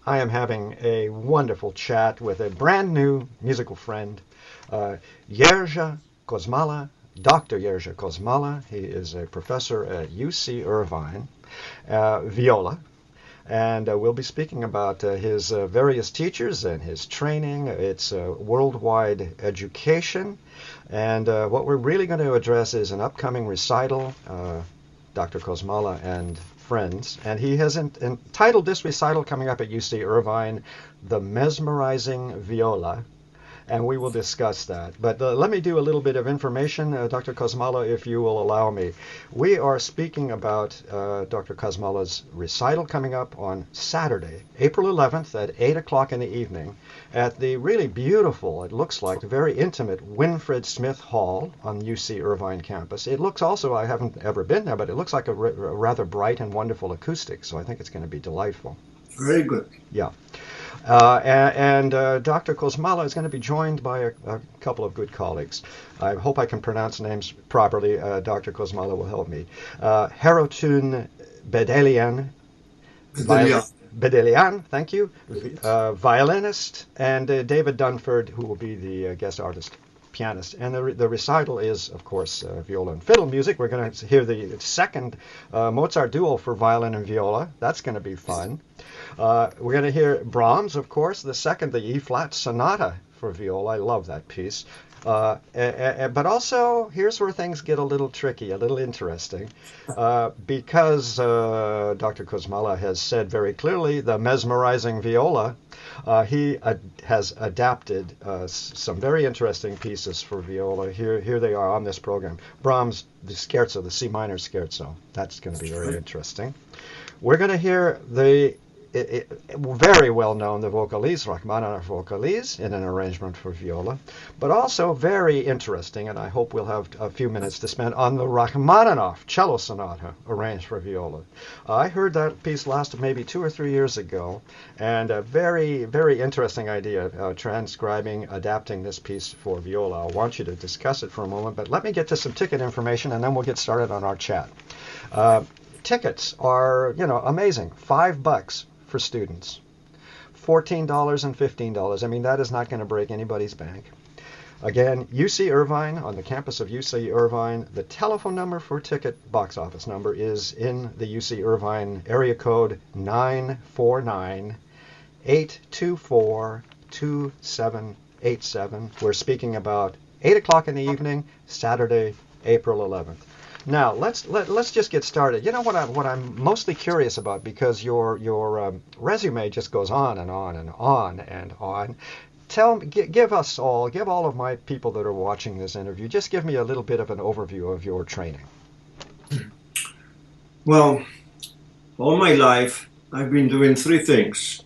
I am having a wonderful chat with a brand new musical friend, uh, Jerzy Kosmala, Dr. Jerzy Kosmala. He is a professor at UC Irvine, viola, and we'll be speaking about his various teachers and his training, its worldwide education, and what we're really going to address is an upcoming recital. Dr. Kosmala and friends, and he has entitled this recital coming up at UC Irvine, The Mesmerizing Viola, and we will discuss that. But let me do a little bit of information, Dr. Kosmala, if you will allow me. We are speaking about Dr. Kosmala's recital coming up on Saturday, April 11th at 8 o'clock in the evening at the really beautiful, it looks like, very intimate Winfred Smith Hall on UC Irvine campus. It looks also, I haven't ever been there, but it looks like a rather bright and wonderful acoustic, so I think it's going to be delightful. Very good. Yeah. Dr. Kosmala is going to be joined by a couple of good colleagues. I hope I can pronounce names properly. Dr. Kosmala will help me. Harotun Bedelian, Bedelian, thank you, violinist, and David Dunford, who will be the guest artist pianist. And the recital is, of course, viola and fiddle music. We're going to hear the second Mozart duo for violin and viola. That's going to be fun. We're going to hear Brahms, of course, the second, the E-flat sonata for viola. I love that piece. But also, here's where things get a little tricky, a little interesting, because Dr. Kosmala has said very clearly the mesmerizing viola. He has adapted some very interesting pieces for viola. Here they are on this program. Brahms, the scherzo, the C minor scherzo. That's going to be very interesting. We're going to hear the very well known, the Vocalise, Rachmaninoff Vocalise, in an arrangement for viola, but also very interesting, and I hope we'll have a few minutes to spend on the Rachmaninoff Cello Sonata arranged for viola. I heard that piece last maybe 2 or 3 years ago, and a very, very interesting idea, transcribing, adapting this piece for viola. I want you to discuss it for a moment, but let me get to some ticket information, and then we'll get started on our chat. Tickets are, amazing. $5 for students, $14 and $15. I mean, that is not going to break anybody's bank. Again, UC Irvine, on the campus of UC Irvine. The telephone number for ticket box office number is in the UC Irvine area code 949-824-2787. We're speaking about 8 o'clock in the evening, Saturday, April 11th. Now let's just get started. You know what I'm mostly curious about, because your resume just goes on and on and on and on. Give all of my people that are watching this interview, just give me a little bit of an overview of your training. Well, all my life I've been doing 3 things: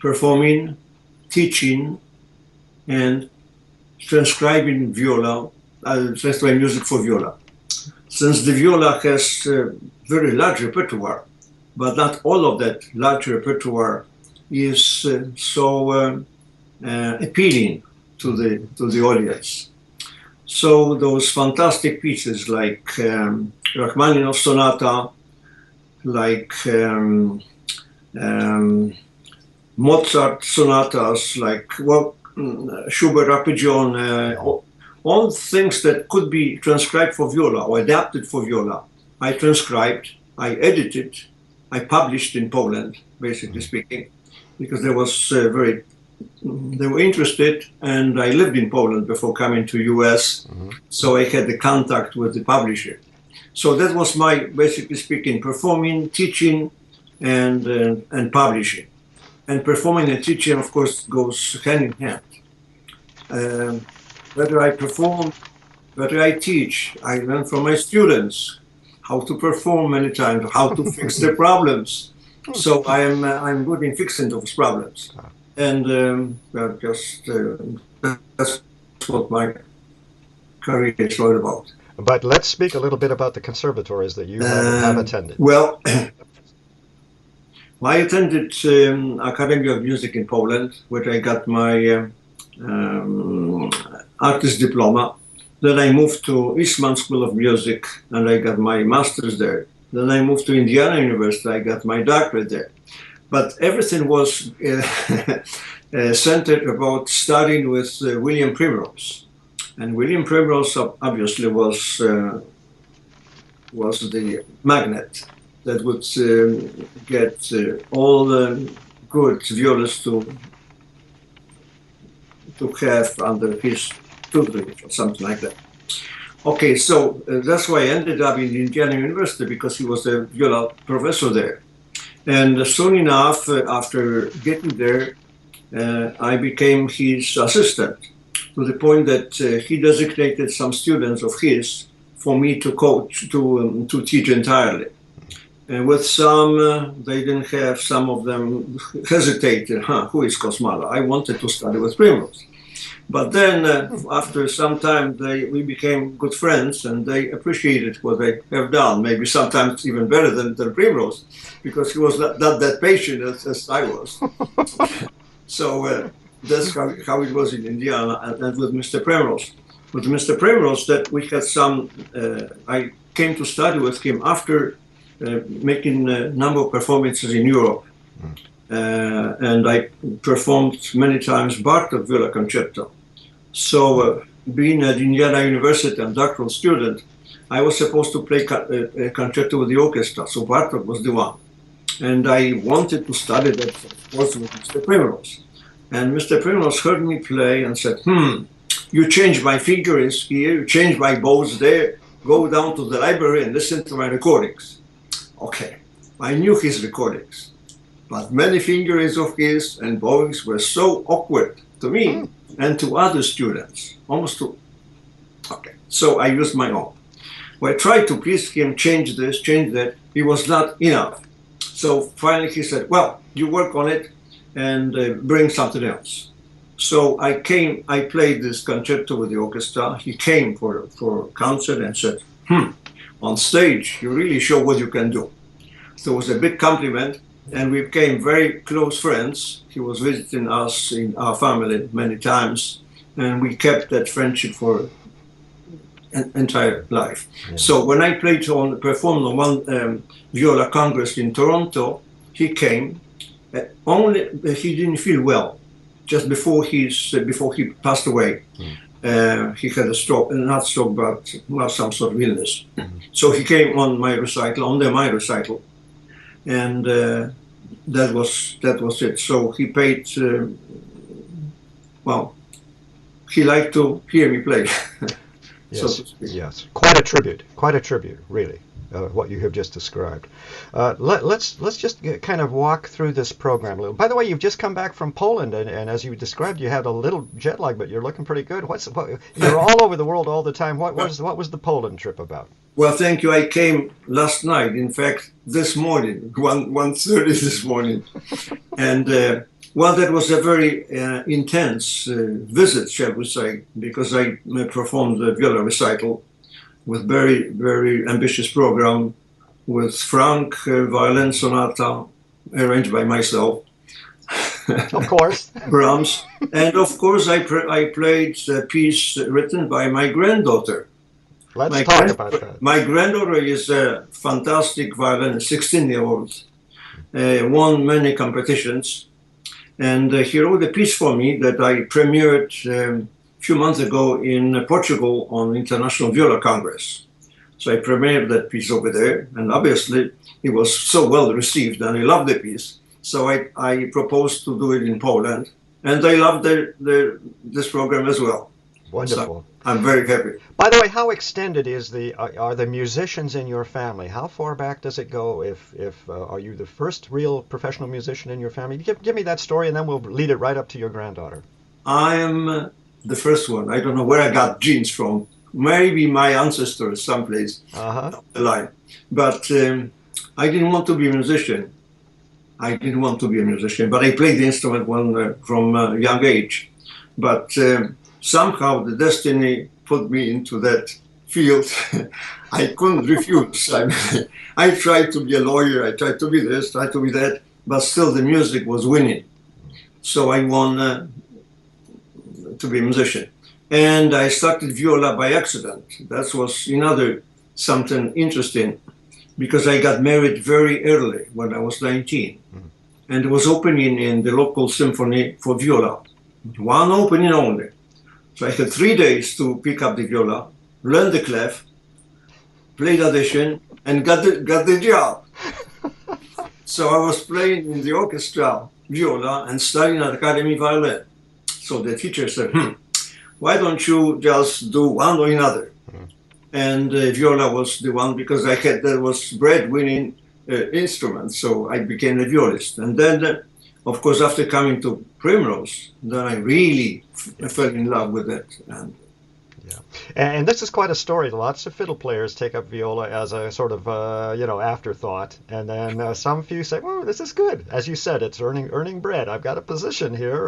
performing, teaching, and transcribing transcribing music for viola. Since the viola has a very large repertoire, but not all of that large repertoire is so appealing to the audience. So those fantastic pieces like Rachmaninoff Sonata, like Mozart sonatas, like Schubert Arpeggione, all things that could be transcribed for viola or adapted for viola, I transcribed, I edited, I published in Poland, basically speaking, because they were interested, and I lived in Poland before coming to US, so I had the contact with the publisher. So that was my, basically speaking, performing, teaching, and publishing. And performing and teaching, of course, goes hand in hand. Whether I perform, whether I teach, I learn from my students how to perform many times, how to fix their problems. So I'm good in fixing those problems, and that's what my career is all about. But let's speak a little bit about the conservatories that you have attended. Well, I attended Academy of Music in Poland, where I got my artist diploma. Then I moved to Eastman School of Music, and I got my master's there. Then I moved to Indiana University. I got my doctorate there. but everything was centered about studying with William Primrose. And William Primrose obviously was the magnet that would get all the good violists to have under his tutelage or something like that. Okay, so that's why I ended up in Indiana University, because he was a viola professor there. And soon enough, after getting there, I became his assistant, to the point that he designated some students of his for me to coach, to teach entirely. And with some, they didn't have, some of them hesitated, who is Kosmala? I wanted to study with Primrose. But then, after some time, we became good friends, and they appreciated what I have done, maybe sometimes even better than Primrose, because he was not that patient as I was. So that's how it was in Indiana, and with Mr. Primrose. With Mr. Primrose, that we had some, I came to study with him after making a number of performances in Europe. And I performed many times Bartok viola concerto. So being at Indiana University and doctoral student, I was supposed to play a concerto with the orchestra, so Bartok was the one. And I wanted to study that, of course, with Mr. Primrose. And Mr. Primrose heard me play and said, you changed my fingers here, you changed my bows there, go down to the library and listen to my recordings. Okay, I knew his recordings. But many fingers of his and bowings were so awkward to me and to other students, almost to. Okay, so I used my own. Well, I tried to please him, change this, change that. It was not enough. So finally he said, well, you work on it and bring something else. So I played this concerto with the orchestra. He came for concert and said, on stage, you really show what you can do. So it was a big compliment. And we became very close friends. He was visiting us in our family many times, and we kept that friendship for an entire life. Yeah. So when I performed on one viola congress in Toronto, he came. Only he didn't feel well. Just before he passed away, he had a stroke, not stroke, but some sort of illness. So he came on my recital, and that was it. So he paid. Well, he liked to hear me play. Yes, so yes, quite a tribute, really. What you have just described. Let's just kind of walk through this program a little. By the way, you've just come back from Poland, and as you described, you had a little jet lag, but you're looking pretty good. You're all over the world all the time. What was the Poland trip about? Well, thank you. I came last night. In fact, this morning, 1:30 this morning, and well, that was a very intense visit, shall we say, because I performed a viola recital with very, very ambitious program with Franck violin sonata arranged by myself. Of course. Brahms. And of course I played a piece written by my granddaughter. Let's talk about that. My granddaughter is a fantastic violinist, 16-year-old, won many competitions. And he wrote a piece for me that I premiered few months ago in Portugal on International Viola Congress. So I premiered that piece over there, and obviously it was so well received, and I loved the piece. So I proposed to do it in Poland, and they loved this program as well. Wonderful. So I'm very happy. By the way, how extended are the musicians in your family? How far back does it go? Are you the first real professional musician in your family? Give me that story, and then we'll lead it right up to your granddaughter. I am the first one. I don't know where I got genes from. Maybe my ancestors someplace down the line. But I didn't want to be a musician. But I played the instrument from a young age. But somehow the destiny put me into that field. I couldn't refuse. I tried to be a lawyer. I tried to be this, tried to be that. But still the music was winning. So I won to be a musician. And I started viola by accident. That was something interesting, because I got married very early when I was 19. and it was opening in the local symphony for viola. One opening only. So I had 3 days to pick up the viola, learn the clef, played audition, and got the job. So I was playing in the orchestra viola and studying at academy violin. So the teacher said, why don't you just do one or another? And viola was the one, because that was breadwinning instrument. So I became a violist. And then, of course, after coming to Primrose, then I really fell in love with it. And yeah, and this is quite a story. Lots of fiddle players take up viola as a sort of afterthought, and then some few say, "Oh, this is good." As you said, it's earning bread. I've got a position here.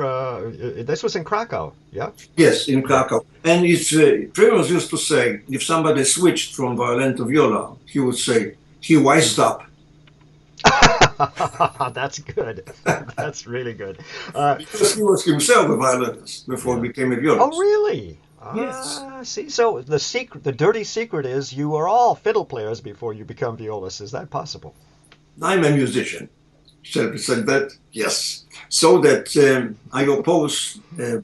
This was in Krakow, yeah. Yes, in Krakow. And it's Primrose used to say, if somebody switched from violin to viola, he would say he wised up. That's good. That's really good. Because he was himself a violinist before he became a violist. Oh, really? Yes. See, so the dirty secret is you are all fiddle players before you become violists. Is that possible? I'm a musician. Shall we say that? Yes. So that I oppose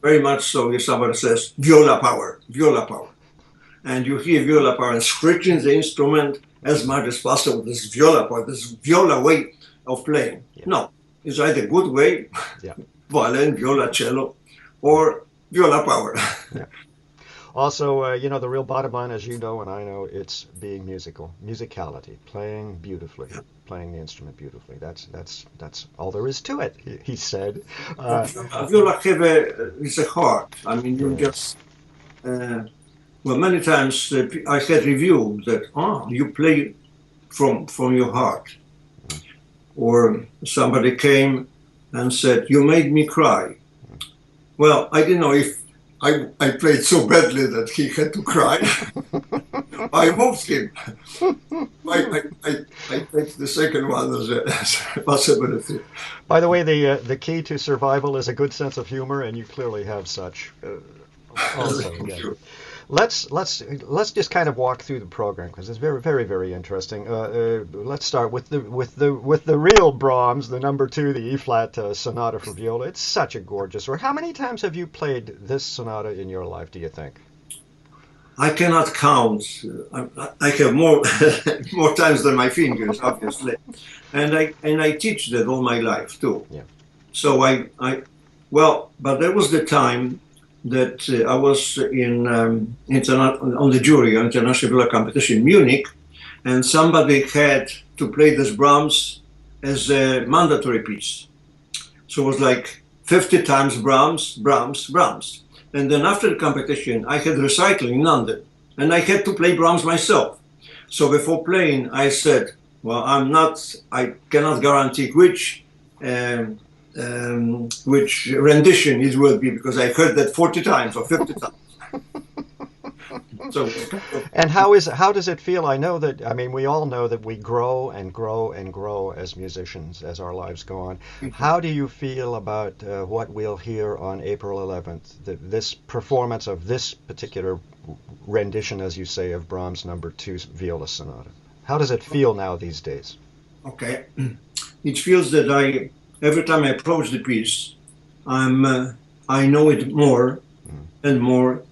very much so if somebody says viola power. And you hear viola power and scratching the instrument as much as possible. This viola power, this viola way of playing. Yeah. No, it's either good way, violin, viola, cello, or viola power. Yeah. Also, the real bottom line, as you know and I know, it's being musical, musicality, playing beautifully, playing the instrument beautifully. That's all there is to it. He said. Viola is a heart. I mean, you just. Well, many times I had reviews that you play from your heart, or somebody came and said you made me cry. Well, I didn't know if I played so badly that he had to cry. I moved him. I take the second one as a possibility. By the way, the key to survival is a good sense of humor, and you clearly have such. Also, yeah. Let's just kind of walk through the program because it's very, very, very interesting. Let's start with the real Brahms, the number 2, the E flat sonata for viola. It's such a gorgeous work. How many times have you played this sonata in your life, do you think? I cannot count. I have more more times than my fingers, obviously, and I teach that all my life too. Yeah. So but there was the time that I was on the jury on international viola competition in Munich, and somebody had to play this Brahms as a mandatory piece. So it was like 50 times Brahms, Brahms, Brahms. And then after the competition, I had recital in London, and I had to play Brahms myself. So before playing, I said, well, I cannot guarantee which rendition it will be, because I heard that 40 times or 50 times. So, and how does it feel? I know that, we all know that we grow and grow and grow as musicians as our lives go on. How do you feel about what we'll hear on April 11th, this performance of this particular rendition, as you say, of Brahms' number 2 viola sonata? How does it feel now these days? Okay. It feels that every time I approach the piece, I know it more and more,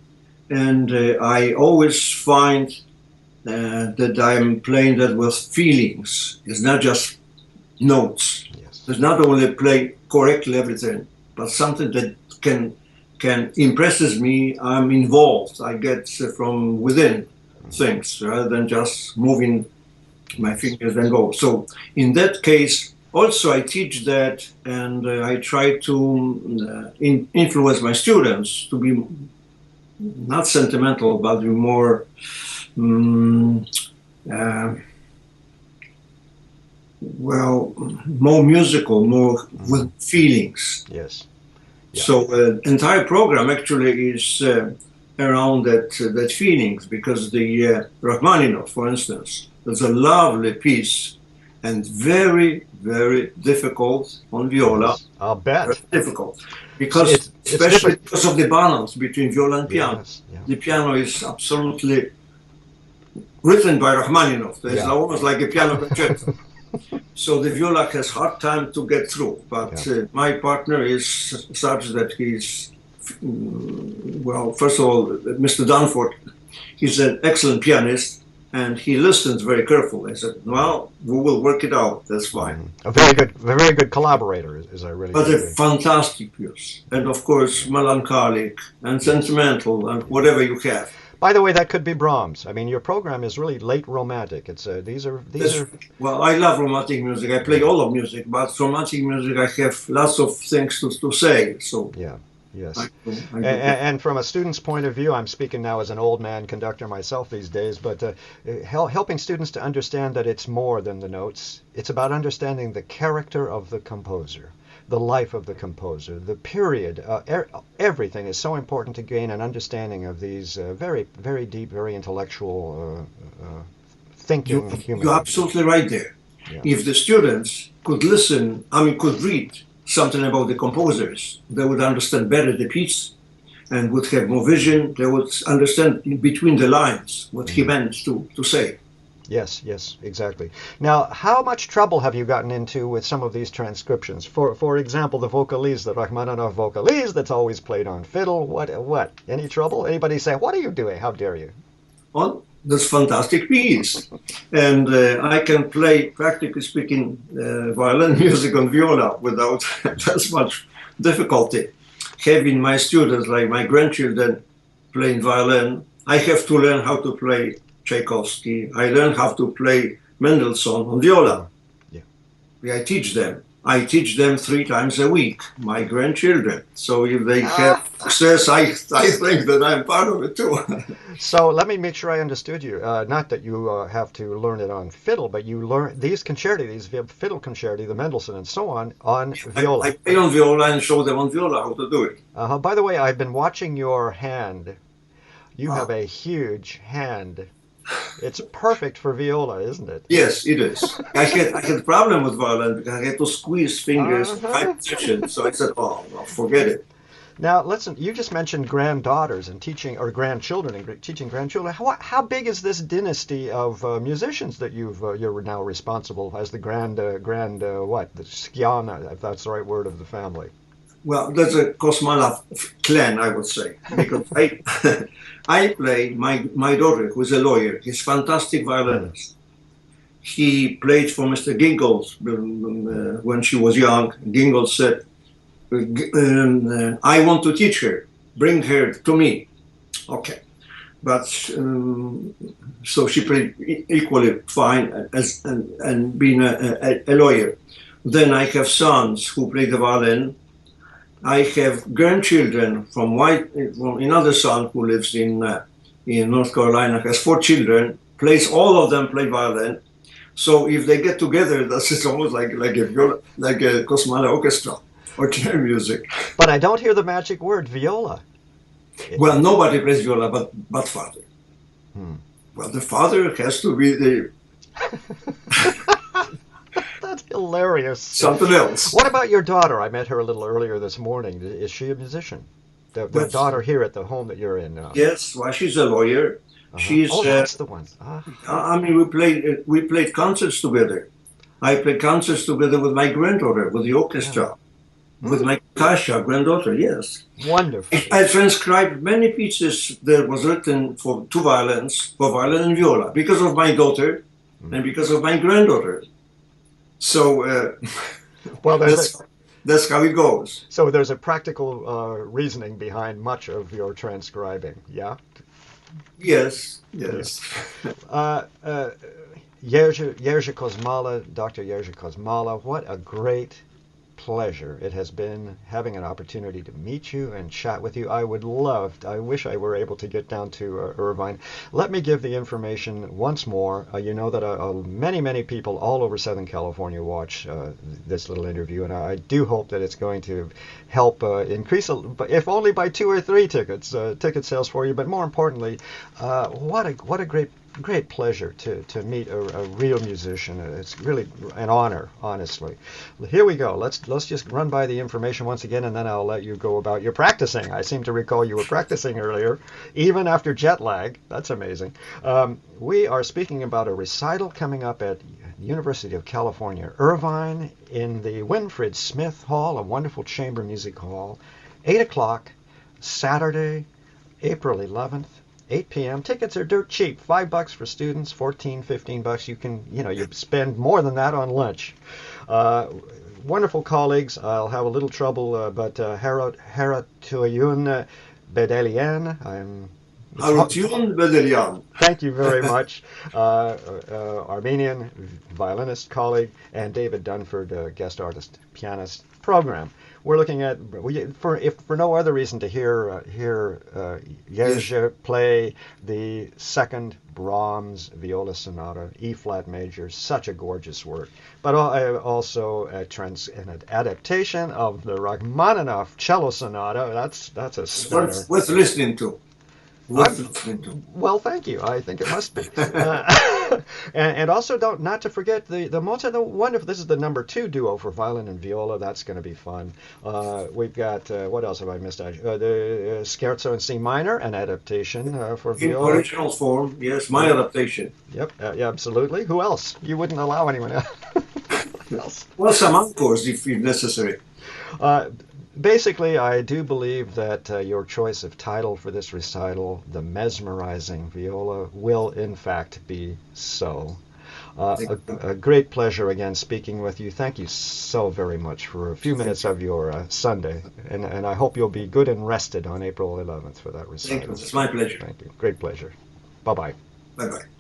and I always find that I'm playing that with feelings. It's not just notes. Yes. It's not only play correctly everything, but something that can impresses me. I'm involved. I get from within things rather than just moving my fingers and go. So in that case, also I teach that, and I try to influence my students to be not sentimental, but more more musical, more with feelings. Yes. Yeah. So entire program actually is around that feelings, because the Rachmaninoff, for instance, is a lovely piece and very, very difficult on viola. Yes, I'll bet. Very difficult. Because especially because of the balance between viola and piano. Yes, yeah. The piano is absolutely written by Rachmaninoff. It's almost like a piano concerto. So the viola has hard time to get through. Yeah. But my partner is such that he's, well, first of all, Mr. Dunford, he's an excellent pianist, and he listens very carefully. I said, well, we will work it out. That's fine. A very good collaborator, as I really But a believe. fantastic piece. And of course, melancholic and sentimental and whatever you have. By the way, that could be Brahms. I mean, your program is really late romantic. It's these That's, are well, I love romantic music. I play all of music, but romantic music, I have lots of things to say. So yeah. Yes. I do that. And from a student's point of view, I'm speaking now as an old man conductor myself these days, but helping students to understand that it's more than the notes. It's about understanding the character of the composer, the life of the composer, the period. Everything is so important to gain an understanding of these very, very deep, very intellectual thinking human You're beings. absolutely right there. Yeah. If the students could listen, I mean, could read something about the composers, they would understand better the piece and would have more vision. They would understand in between the lines what he meant to say. Yes, yes, exactly. Now, how much trouble have you gotten into with some of these transcriptions? For example, the vocalise, the Rachmaninoff vocalise that's always played on fiddle. What? Any trouble? Anybody say, "What are you doing? How dare you?" Oh, that's fantastic piece. And I can play, practically speaking, violin music on viola without as much difficulty. Having my students, like my grandchildren, playing violin, I have to learn how to play Tchaikovsky. I learn how to play Mendelssohn on viola. Yeah. I teach them. I teach them 3 times a week, my grandchildren. So if they have success, I think that I'm part of it too. So let me make sure I understood you. Not that you have to learn it on fiddle, but you learn these concerti, these fiddle concerti, the Mendelssohn and so on viola. I play on viola and show them on viola how to do it. By the way, I've been watching your hand. You have Ah, a huge hand. It's perfect for viola, isn't it? yes, it is. I had a problem with violin because I had to squeeze fingers in high Uh-huh. position. So I said, oh, well, forget it. Now, listen, you just mentioned granddaughters and teaching, or grandchildren and teaching grandchildren. How big is this dynasty of musicians that you're now responsible as the what? The Skiana, if that's the right word, of the family. Well, that's a Kosmala clan, I would say, because I, I play my daughter, who is a lawyer. He's a fantastic violinist. He played for Mr. Gingles when she was young. Gingles said, I want to teach her. Bring her to me. Okay. But so she played equally fine as and being a lawyer. Then I have sons who play the violin. I have grandchildren from another son who lives in North Carolina, has 4 children, all of them play violin. So if they get together, that's almost like a Kosmala orchestra or chamber music. But I don't hear the magic word, viola. Well, nobody plays viola but father. Hmm. Well, the father has to be the That's hilarious. something else. What about your daughter? I met her a little earlier this morning. Is she a musician? The But daughter here at the home that you're in now. yes, well, she's a lawyer. She's. Oh, that's the one. I mean, we played concerts together. I played concerts together with my granddaughter, with the orchestra, with my Kasia granddaughter. Yes, Wonderful. I transcribed many pieces that was written for 2 violins, for violin and viola, because of my daughter and because of my granddaughter. So Well, that's how it goes. so there's a practical reasoning behind much of your transcribing. Yeah. Yes, yes. Jerzy Kosmala, Dr. Jerzy Kosmala, what a great pleasure it has been having an opportunity to meet you and chat with you. I wish I were able to get down to Irvine. Let me give the information once more. You know that many people all over Southern California watch this little interview, and I do hope that it's going to help increase, if only by 2 or 3 ticket sales for you. But more importantly, what a great pleasure to meet a real musician. It's really an honor, honestly. Here we go. Let's just run by the information once again, and then I'll let you go about your practicing. I seem to recall you were practicing earlier, even after jet lag. That's amazing. We are speaking about a recital coming up at University of California, Irvine, in the Winfred Smith Hall, a wonderful chamber music hall, 8 o'clock, Saturday, April 11th, 8 p.m. Tickets are dirt cheap, $5 for students, 14, $15. You can, you spend more than that on lunch. Wonderful colleagues. I'll have a little trouble, but Haratuyun Bedelian, Harutun Bedelian. Thank you very much. Armenian violinist colleague, and David Dunford, guest artist, pianist. Program. We're looking at, for no other reason, to hear Jerzy play the second Brahms viola sonata, E flat major, such a gorgeous work. But also an adaptation of the Rachmaninoff cello sonata. That's a stunner. Worth listening to. Well, thank you. I think it must be. And also not to forget the Mozart, the wonderful. This is the number 2 duo for violin and viola. That's going to be fun. We've got what else have I missed? The Scherzo in C minor, an adaptation for viola. In original form, yes, my adaptation. Yep, yeah, absolutely. Who else? You wouldn't allow anyone else. Well, some encores if necessary. Basically, I do believe that your choice of title for this recital, The Mesmerizing Viola, will in fact be so. A great pleasure again speaking with you. Thank you so very much for a few minutes of your Sunday. And I hope you'll be good and rested on April 11th for that recital. Thank you. It's my pleasure. Thank you. Great pleasure. Bye-bye. Bye-bye.